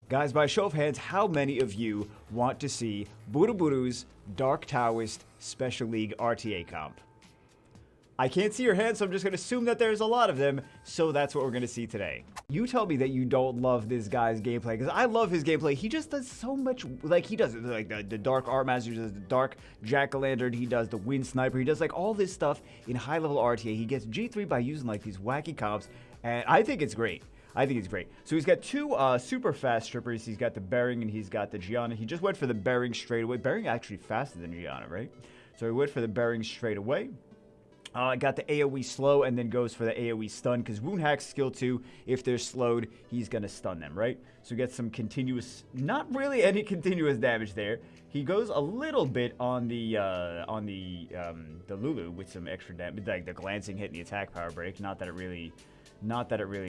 Guys, by show of hands, how many of you want to see Buruburu's Dark Taoist Special League RTA comp? I can't see your hands, so I'm just going to assume that there's a lot of them, so that's what we're going to see today. You tell me that you don't love this guy's gameplay, because I love his gameplay. He just does so much, like, he does, like, the Dark Art Master, he does the Dark Jack-o'-lantern, he does the Wind Sniper, he does, like, all this stuff in high-level RTA. He gets G3 by using, like, these wacky comps, and I think it's great. I think it's great. So he's got two super fast strippers. He's got the Bearing and he's got the Gianna. He just went for the Bearing straight away. Bearing actually faster than Gianna, right? So he went for the Bearing straight away. Got the AoE slow and then goes for the AoE stun because WOONHAK's skill 2, if they're slowed, he's going to stun them, right? So he gets some continuous, not really any continuous damage there. He goes a little bit on the Lulu with some extra damage, like the glancing hit and the attack power break. Not that it really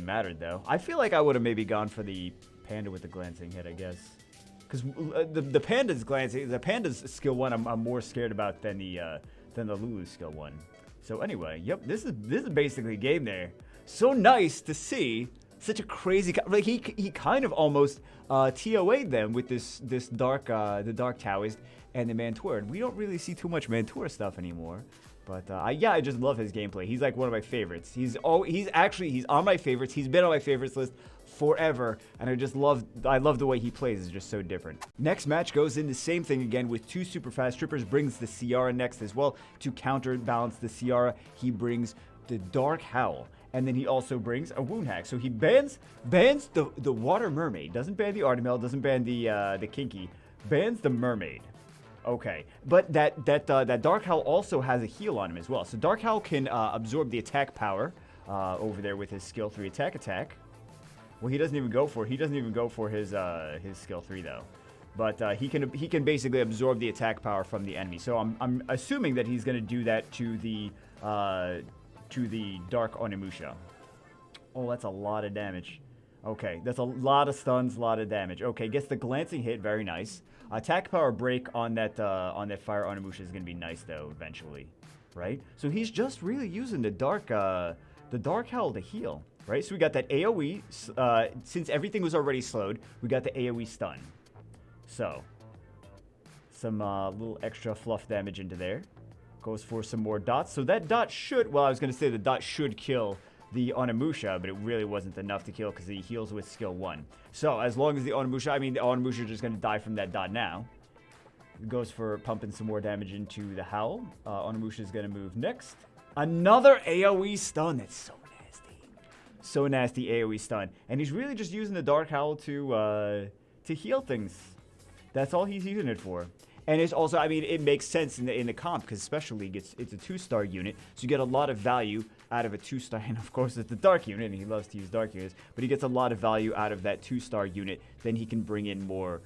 mattered though. I feel like I would have maybe gone for the Panda with the glancing hit, I guess. Because the Panda's glancing, the Panda's skill 1, I'm more scared about than the Lulu's skill 1. So anyway, yep, this is basically a game there. So nice to see such a crazy, like he kind of almost TOA'd them with this dark the Dark Taoist and the Mantua. We don't really see too much Mantua stuff anymore. But yeah, I just love his gameplay. He's like one of my favorites. He's on my favorites. He's been on my favorites list forever, and I love the way he plays. It's just so different. Next match goes in the same thing again with two super fast strippers. Brings the Ciara next as well to counterbalance the Ciara. He brings the Dark Howl, and then he also brings a WOONHAK. So he bans the Water Mermaid. Doesn't ban the Artemel. Doesn't ban the Kinky. Bans the Mermaid. Okay, but that Dark Howl also has a heal on him as well. So Dark Howl can absorb the attack power over there with his skill 3 attack. Well, he doesn't even go for his skill 3 though. But he can basically absorb the attack power from the enemy. So I'm assuming that he's going to do that to the Dark Onimusha. Oh, that's a lot of damage. Okay, that's a lot of stuns, a lot of damage. Okay, gets the glancing hit, very nice. Attack power break on that fire Onimusha is gonna be nice though eventually, right? So he's just really using the Dark Howl to heal, right? So we got that AOE. Since everything was already slowed, we got the AOE stun. So some little extra fluff damage into there. Goes for some more dots. So that dot should, well, I was gonna say the dot should kill the Onimusha, but it really wasn't enough to kill because he heals with skill 1. So as long as the Onimusha, I mean the Onimusha is just going to die from that dot now. Goes for pumping some more damage into the Howl. Onimusha is going to move next. Another AoE stun. That's so nasty. So nasty AoE stun. And he's really just using the Dark Howl to heal things. That's all he's using it for. And it's also, I mean, it makes sense in the comp because Special League, it's a 2-star unit, so you get a lot of value out of a 2-star. And of course, it's the Dark unit, and he loves to use Dark units, but he gets a lot of value out of that 2-star unit. Then he can bring in more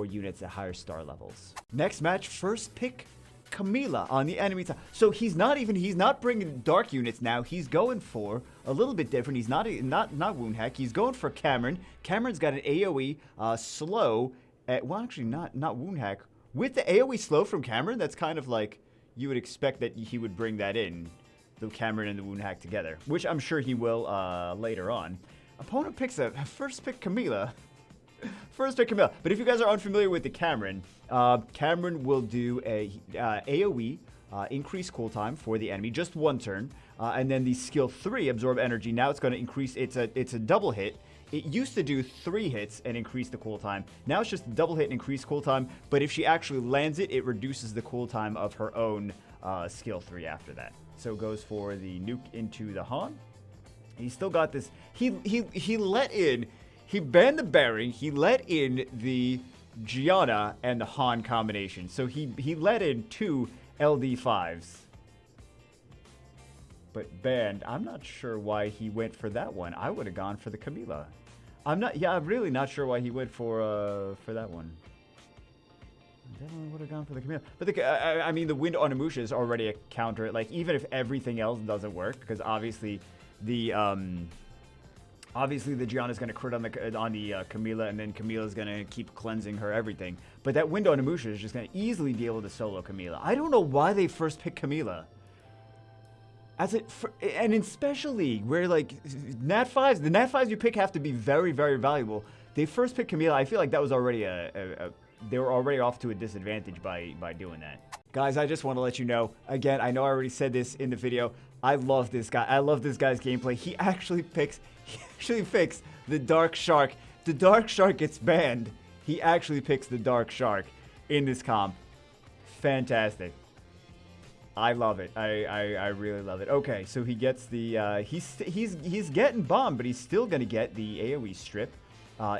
units at higher star levels. Next match, first pick Camila on the enemy side. So he's not bringing Dark units now. He's going for a little bit different. He's not WOONHAK. He's going for Cameron. Cameron's got an AOE slow. Well, actually, not WOONHAK. With the AoE slow from Cameron, that's kind of like you would expect that he would bring that in, the Cameron and the WOONHAK together, which I'm sure he will later on. Opponent picks first pick Camila. First pick Camila. But if you guys are unfamiliar with the Cameron, Cameron will do a AoE increase cooltime for the enemy, just 1 turn, and then the skill 3 absorb energy. Now it's going to increase. It's a double hit. It used to do 3 hits and increase the cooltime. Now it's just a double hit and increase cooltime, but if she actually lands it, it reduces the cooltime of her own skill 3 after that. So it goes for the nuke into the Han. He's still got this. He banned the Bearing, he let in the Gianna and the Han combination. So he let in 2 LD5s. But banned, I'm not sure why he went for that one. I would have gone for the Camila. I'm really not sure why he went for that one. I definitely would have gone for the Camila. But I mean, the Wind Onimusha is already a counter. Like, even if everything else doesn't work, because obviously the Gianna's going to crit on the Camila, and then Camila's going to keep cleansing her everything. But that Wind Onimusha is just going to easily be able to solo Camila. I don't know why they first picked Camila. And in Special League, where like Nat 5s, the Nat 5s you pick have to be very, very valuable. They first picked Camila. I feel like that was already they were already off to a disadvantage by doing that. Guys, I just want to let you know, again, I know I already said this in the video. I love this guy. I love this guy's gameplay. He actually picks the Dark Shark. The Dark Shark gets banned. He actually picks the Dark Shark in this comp. Fantastic. I love it. I really love it. Okay, so he gets the he's getting bombed, but he's still gonna get the AoE strip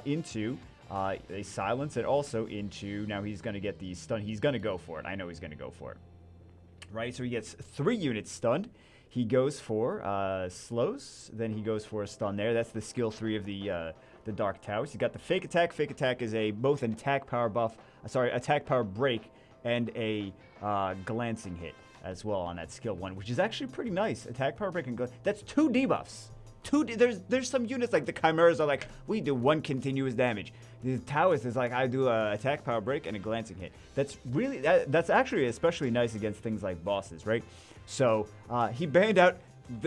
into a silence, and also into, now he's gonna get the stun. He's gonna go for it. I know he's gonna go for it. Right, so he gets 3 units stunned. He goes for slows, then he goes for a stun there. That's the skill 3 of the Dark Towers. He's got the fake attack. Fake attack is both an attack power buff, attack power break, and a glancing hit as well on that skill 1, which is actually pretty nice. Attack power break and that's 2 debuffs. There's some units like the Chimeras are like, we do 1 continuous damage. The Towers is like, I do a attack power break and a glancing hit. That's really that's actually especially nice against things like bosses, right? So the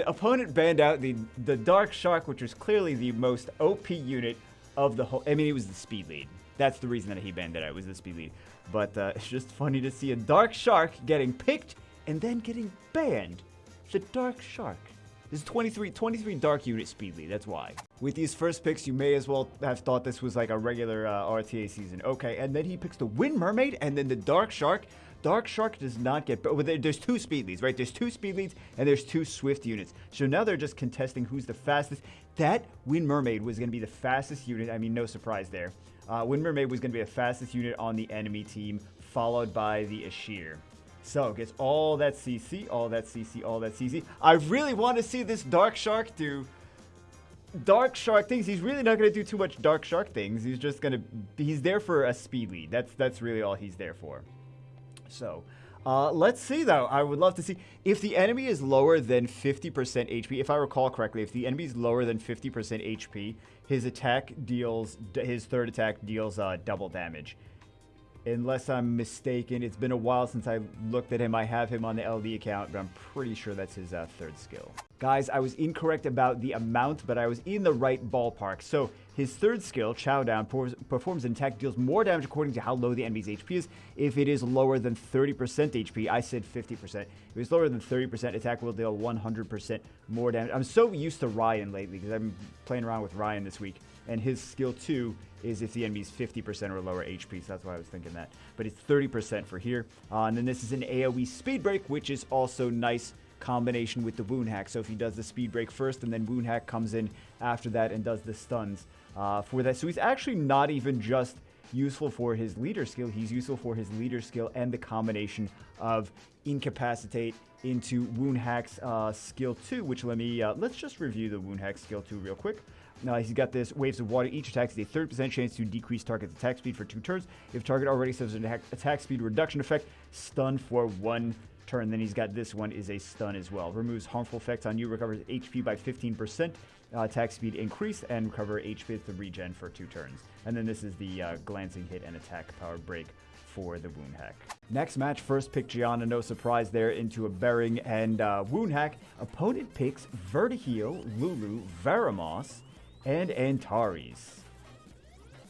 opponent banned out the Dark Shark, which was clearly the most OP unit of the whole. I mean, it was the speed lead. That's the reason that he banned it out. It was the speed lead. But it's just funny to see a Dark Shark getting picked and then getting banned. The Dark Shark. This is 23 Dark unit speed lead. That's why. With these first picks, you may as well have thought this was like a regular RTA season. Okay, and then he picks the Wind Mermaid and then the Dark Shark. Dark Shark does not get... There's 2 speed leads, right? There's 2 speed leads and there's 2 swift units. So now they're just contesting who's the fastest. That Wind Mermaid was going to be the fastest unit. I mean, no surprise there. Wind Mermaid was going to be the fastest unit on the enemy team, followed by the Ashir. So, gets all that CC, all that CC, all that CC. I really want to see this Dark Shark do Dark Shark things. He's really not going to do too much Dark Shark things. He's just going to... He's there for a speed lead. That's really all he's there for. So, let's see, though. I would love to see if the enemy is lower than 50% HP. If I recall correctly, if the enemy is lower than 50% HP, his third attack deals double damage. Unless I'm mistaken, it's been a while since I looked at him. I have him on the LD account, but I'm pretty sure that's his third skill. Guys, I was incorrect about the amount, but I was in the right ballpark. So his third skill, Chow Down, performs an attack, deals more damage according to how low the enemy's HP is. If it is lower than 30% HP, I said 50%. If it's lower than 30%, attack will deal 100% more damage. I'm so used to Ryan lately because I've been playing around with Ryan this week. And his skill 2 is if the enemy's 50% or lower HP, so that's why I was thinking that. But it's 30% for here. And then this is an AoE speed break, which is also nice combination with the WOONHAK. So if he does the speed break first, and then WOONHAK comes in after that and does the stuns for that. So he's actually not even just useful for his leader skill. He's useful for his leader skill and the combination of Incapacitate into WOONHAK's skill 2, which let's just review the WOONHAK skill 2 real quick. He's got this Waves of Water. Each attack is a 30% chance to decrease target's attack speed for 2 turns. If target already suffers an attack speed reduction effect, stun for 1 turn. Then he's got this one is a stun as well. Removes harmful effects on you, recovers HP by 15%, attack speed increase, and recover HP to regen for 2 turns. And then this is the glancing hit and attack power break for the WOONHAK. Next match, first pick Gianna, no surprise there, into a Bering and WOONHAK. Opponent picks Vertiheel, Lulu, Varamos, and Antares.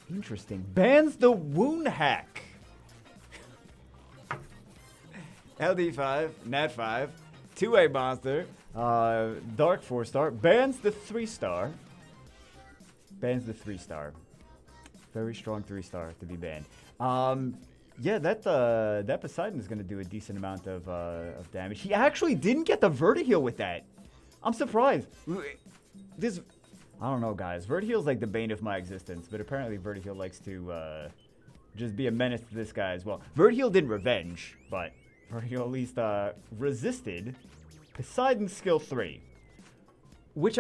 Interesting. Bans the WOONHAK. LD5, Nat5, 2A monster, Dark 4-star, bans the 3-star. Bans the 3-star. Very strong 3-star to be banned. Yeah, that Poseidon is going to do a decent amount of damage. He actually didn't get the Vertiheel with that. I'm surprised. I don't know, guys. Vertiheel's like the bane of my existence, but apparently Vertiheel likes to just be a menace to this guy as well. Vertiheel did revenge, but Vertiheel at least resisted Poseidon's skill 3. Which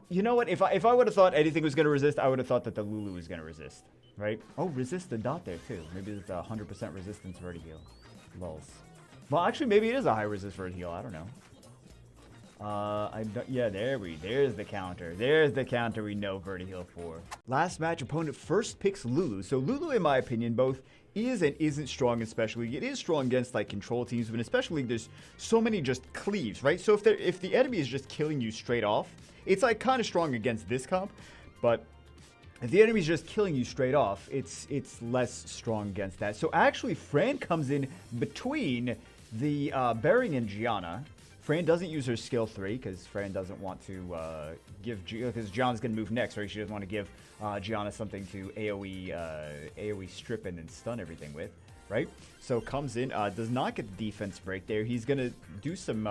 you know what? If I would have thought anything was going to resist, I would have thought that the Lulu was going to resist, right? Oh, resist the dot there too. Maybe it's a 100% resistance Vertiheel. Lulz. Well, actually, maybe it is a high resist Vertiheel. I don't know. Yeah, there's the counter. There's the counter we know Vertiheel for. Last match, opponent first picks Lulu. So Lulu, in my opinion, both is and isn't strong in Special League. It is strong against like control teams, but in Special League, there's so many just cleaves, right? So if the enemy is just killing you straight off, it's like kind of strong against this comp, but if the enemy's just killing you straight off, it's less strong against that. So actually, Fran comes in between the Bering and Gianna. Fran doesn't use her skill 3 because Fran doesn't want to because Gianna's going to move next, right? She doesn't want to give Gianna something to AoE strip and stun everything with, right? So comes in, does not get the defense break there. He's going to do some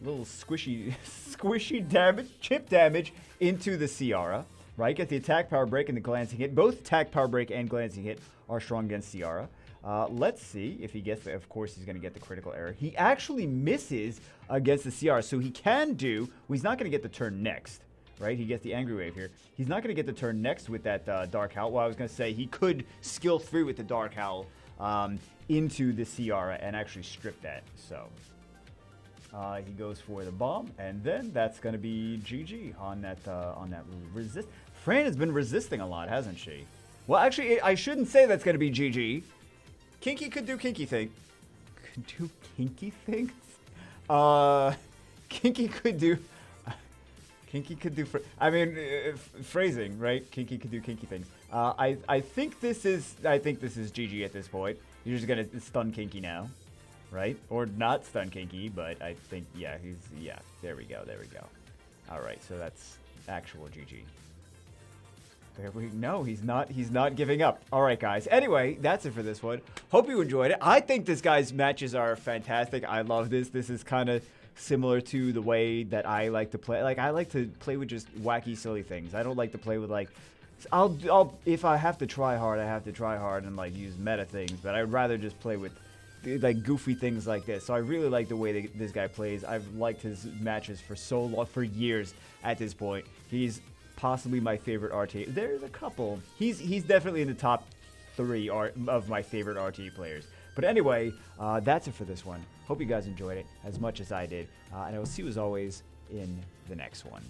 little squishy damage, chip damage into the Ciara, right? Get the attack power break and the glancing hit. Both attack power break and glancing hit are strong against Ciara. Let's see if he gets of course, he's going to get the critical error. He actually misses against the Ciara, so he can do, well, he's not going to get the turn next, right? He gets the Angry Wave here. He's not going to get the turn next with that Dark Howl. Well, I was going to say he could skill 3 with the Dark Howl into the Ciara and actually strip that, so... he goes for the bomb, and then that's going to be GG on that resist. Fran has been resisting a lot, hasn't she? Well, actually, I shouldn't say that's going to be GG. Kinky could do kinky thing. Could do kinky things? Kinky could do... Kinky could do... I mean, phrasing, right? Kinky could do kinky things. I think this is GG at this point. You're just going to stun Kinky now. Right? Or not stun Kinky, but I think, yeah, there we go. Alright, so that's actual GG. There we no, he's not giving up. Alright, guys. Anyway, that's it for this one. Hope you enjoyed it. I think this guy's matches are fantastic. I love this. This is kind of similar to the way that I like to play. Like, I like to play with just wacky, silly things. I don't like to play with, like, I'll if I have to try hard, I have to try hard and, like, use meta things, but I'd rather just play with like goofy things like this. So I really like the way that this guy plays. I've liked his matches for so long, for years at this point. He's possibly my favorite RTA. There's a couple. He's definitely in the top 3 of my favorite RTA players. But anyway, that's it for this one. Hope you guys enjoyed it as much as I did. And I will see you as always in the next one.